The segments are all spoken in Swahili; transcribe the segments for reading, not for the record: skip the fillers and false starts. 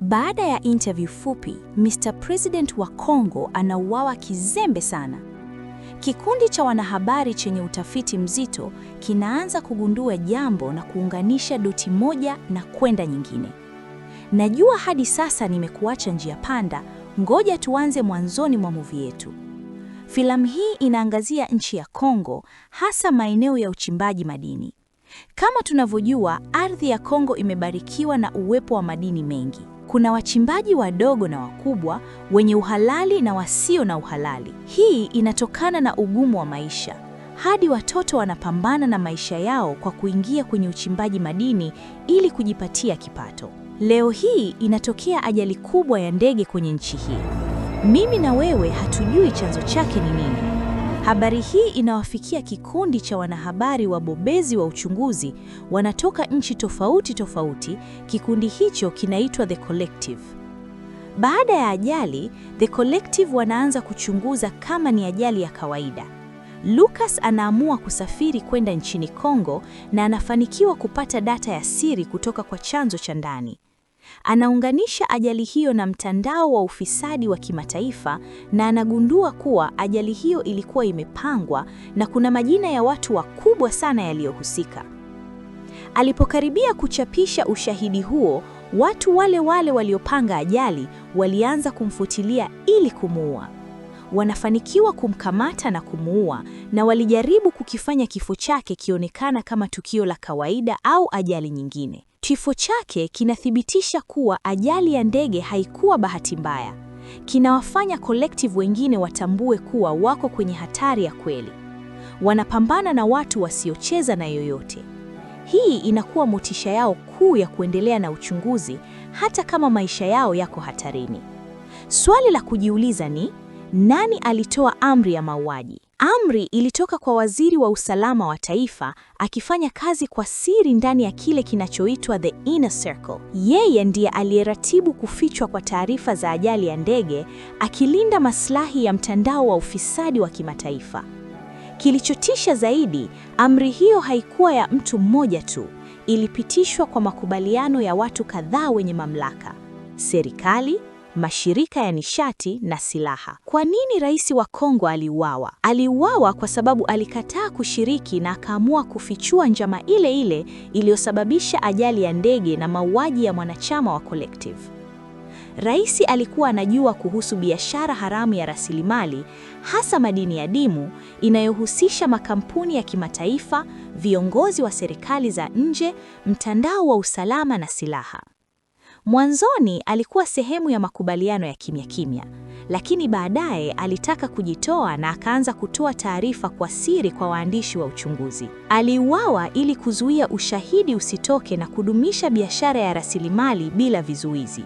Baada ya interview fupi, Mr. President wa Kongo anauawa kizembe sana. Kikundi cha wanahabari chenye utafiti mzito kinaanza kugundua jambo na kuunganisha doti moja na kwenda nyingine. Najua hadi sasa nimekuacha njia panda, ngoja tuanze mwanzoni mwa movie yetu. Filamu hii inaangazia nchi ya Kongo, hasa maeneo ya uchimbaji madini. Kama tunavyojua, ardhi ya Kongo imebarikiwa na uwepo wa madini mengi. Kuna wachimbaji wadogo na wakubwa, wenye uhalali na wasio na uhalali. Hii inatokana na ugumu wa maisha. Hadi watoto wanapambana na maisha yao kwa kuingia kwenye uchimbaji madini ili kujipatia kipato. Leo hii inatokea ajali kubwa ya ndege kwenye nchi hii. Mimi na wewe hatujui chanzo chake ni nini. Habari hii inawafikia kikundi cha wanahabari wabobezi wa uchunguzi, wanatoka nchi tofauti tofauti. Kikundi hicho kinaitwa The Collective. Baada ya ajali, The Collective wanaanza kuchunguza kama ni ajali ya kawaida. Lucas anaamua kusafiri kwenda nchini Kongo na anafanikiwa kupata data ya siri kutoka kwa chanzo cha ndani. Anaunganisha ajali hiyo na mtandao wa ufisadi wa kimataifa na anagundua kuwa ajali hiyo ilikuwa imepangwa na kuna majina ya watu wakubwa sana yaliyohusika. Alipokaribia kuchapisha ushahidi huo, watu wale waliopanga ajali walianza kumfutilia ili kumuua. Wanafanikiwa kumkamata na kumuua, na walijaribu kukifanya kifo chake kionekana kama tukio la kawaida au ajali nyingine. Kifo chake kinathibitisha kuwa ajali ya ndege haikuwa bahati mbaya. Kinawafanya collective wengine watambue kuwa wako kwenye hatari ya kweli. Wanapambana na watu wasiocheza na yoyote. Hii inakuwa motisha yao kuu ya kuendelea na uchunguzi hata kama maisha yao yako hatarini. Swali la kujiuliza ni nani alitoa amri ya mauaji? Amri ilitoka kwa waziri wa usalama wa taifa akifanya kazi kwa siri ndani ya kile kinachoitwa The Inner Circle. Yeye ndiye aliyeratibu kufichwa kwa taarifa za ajali ya ndege, akilinda maslahi ya mtandao wa ufisadi wa kimataifa. Kilichotisha zaidi, amri hiyo haikuwa ya mtu mmoja tu, ilipitishwa kwa makubaliano ya watu kadhaa wenye mamlaka: serikali, mashirika ya nishati na silaha. Kwa nini rais wa Kongo aliuawa? Aliuawa kwa sababu alikataa kushiriki na akaamua kufichua njama ile ile iliyosababisha ajali ya ndege na mauaji ya mwanachama wa Collective. Rais alikuwa anajua kuhusu biashara haramu ya rasilimali, hasa madini ya dimu, inayohusisha makampuni ya kimataifa, viongozi wa serikali za nje, mtandao wa usalama na silaha. Mwanzoni alikuwa sehemu ya makubaliano ya kimya kimya, lakini baadaye alitaka kujitoa na akaanza kutoa taarifa kwa siri kwa waandishi wa uchunguzi. Aliuawa ili kuzuia ushahidi usitoke na kudumisha biashara ya rasilimali bila vizuizi.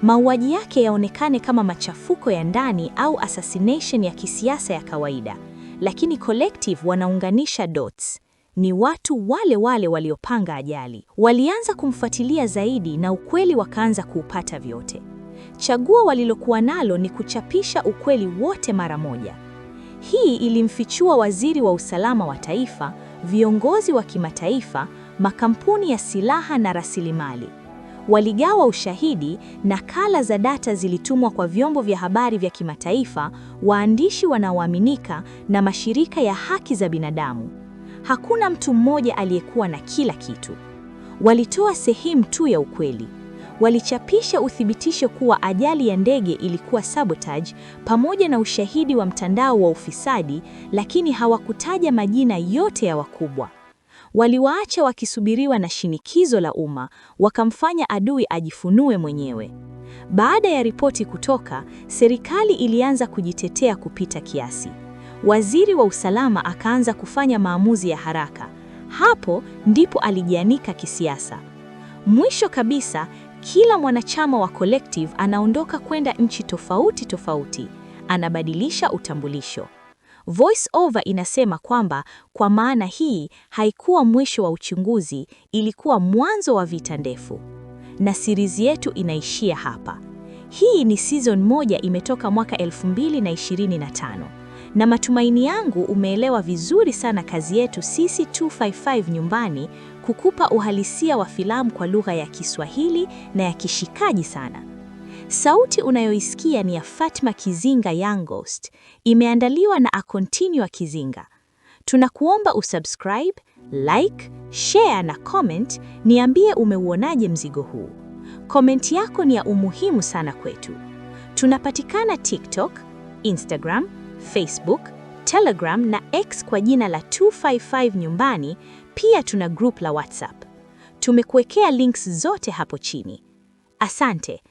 Mauaji yake yaonekane kama machafuko ya ndani au assassination ya kisiasa ya kawaida, lakini Collective wanaunganisha dots. Ni watu wale waliopanga ajali. Walianza kumfuatilia zaidi na ukweli wakaanza kuupata vyote. Chaguo walilokuwa nalo ni kuchapisha ukweli wote mara moja. Hii ilimfichua waziri wa usalama wa taifa, viongozi wa kimataifa, makampuni ya silaha na rasilimali. Waligawa ushahidi, nakala za data zilitumwa kwa vyombo vya habari vya kimataifa, waandishi wanaoaminika na mashirika ya haki za binadamu. Hakuna mtu mmoja aliyekuwa na kila kitu. Walitoa sehemu tu ya ukweli. Walichapisha uthibitisho kuwa ajali ya ndege ilikuwa sabotage pamoja na ushahidi wa mtandao wa ufisadi, lakini hawakutaja majina yote ya wakubwa. Waliwaacha wakisubiriwa na shinikizo la umma, wakamfanya adui ajifunue mwenyewe. Baada ya ripoti kutoka, serikali ilianza kujitetea kupita kiasi. Waziri wa usalama akaanza kufanya maamuzi ya haraka. Hapo ndipo alijianika kisiasa. Mwisho kabisa, kila mwanachama wa Collective anaondoka kwenda nchi tofauti tofauti, anabadilisha utambulisho. Voice over inasema kwamba kwa maana hii haikuwa mwisho wa uchunguzi, ilikuwa mwanzo wa vita ndefu. Na series yetu inaishia hapa. Hii ni season 1, imetoka mwaka 2025. Na matumaini yangu umeelewa vizuri sana kazi yetu sisi 255 nyumbani kukupa uhalisia wa filamu kwa lugha ya Kiswahili na ya kishikaji sana. Sauti unayoisikia ni ya Fatma Kizinga Young Ghost, imeandaliwa na A Continua Kizinga. Tunakuomba usubscribe, like, share na comment, niambie umeuonaje mzigo huu. Comment yako ni ya umuhimu sana kwetu. Tunapatikana TikTok, Instagram, Facebook, Telegram na X kwa jina la 255 Nyumbani, pia tuna group la WhatsApp. Tumekuwekea links zote hapo chini. Asante.